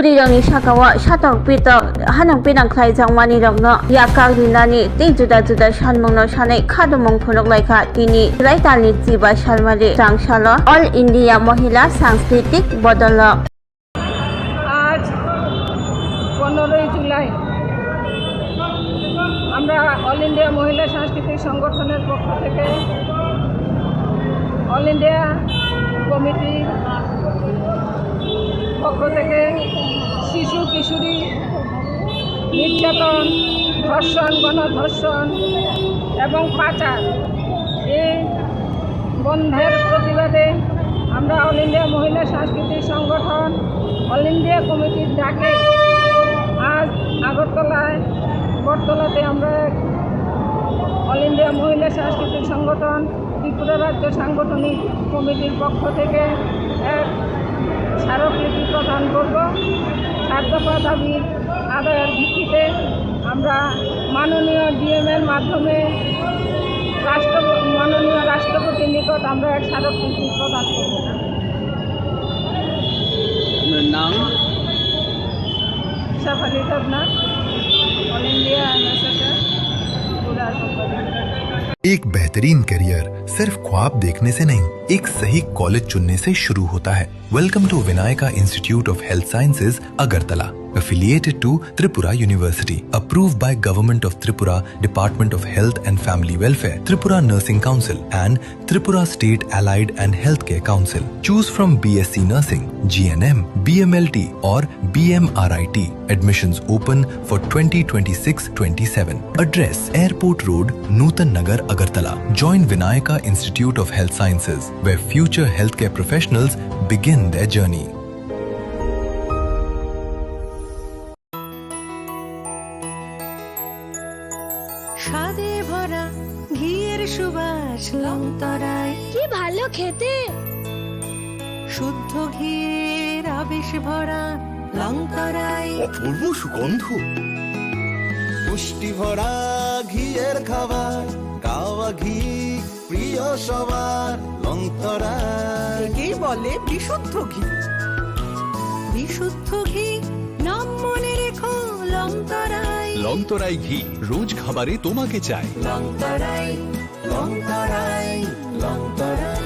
Burirangni sakao satok pito hanang pinang khlai jangmani rokno yakagninani tei juda juda sanmungno sanai khadumung phunukhlaikha tini Raitalni Jiba Sharmari Changsalo All India Mohila Sangskritic Bodolo। আজ 15ই জুলাই আমরা all India মহিলা সাংস্কৃতিক সংগঠনের পক্ষ থেকে all India কমিটির পক্ষ থেকে শিশু কিশোরী নির্যাতন, ধর্ষণ, গণধর্ষণ এবং পাচার এই বন্ধের প্রতিবাদে আমরা অল ইন্ডিয়া মহিলা সাংস্কৃতিক সংগঠন অল ইন্ডিয়া কমিটির ডাকে আজ আগরতলায় বটতলাতে আমরা অল ইন্ডিয়া মহিলা সাংস্কৃতিক সংগঠন ত্রিপুরা রাজ্য সাংগঠনিক কমিটির পক্ষ থেকে এক স্মারকলিপি প্রদান করব। 7 দফা দাবির আদায়ের ভিত্তিতে আমরা মাননীয় ডিএমের মাধ্যমে মাননীয় রাষ্ট্রপতির নিকট আমরা এক স্মারকলিপি প্রদান করব। नाम সাফারি তবনা ऑल इंडिया एमएसएस पूरा संपादक। एक बेहतरीन करियर सिर्फ ख्वाब देखने से नहीं, एक सही कॉलेज चुनने से शुरू होता है। Welcome to Vinayaka institute of health sciences Agartala, affiliated to Tripura University, approved by Government of Tripura, Department of Health and Family Welfare, Tripura Nursing Council and Tripura State Allied and Healthcare Council. Choose from BSc Nursing, GNM, BMLT or BMRIT. Admissions open for 2026-27. Address Airport Road, Nutan Nagar, Agartala. Join Vinayaka Institute of Health Sciences, where future healthcare professionals begin their journey. স্বাদে ভরা ঘিয়ের সুবাস লংতরায়, কি ভালো খেতে। শুদ্ধ ঘিয়ের আবেশ ভরা লংতরায়, অপূর্ব সুগন্ধ, পুষ্টি ভরা ঘিয়ের খাবার, গাওয়া ঘি প্রিয় সবার লংতরায়। একেই বলে বিশুদ্ধ ঘি। বিশুদ্ধ ঘি নাম মনে রেখো লংতরায়। লংতরাই ঘি রোজ খাবারে তোমাকে চাই। লংতরায়, লংতরায়, লংতরায়।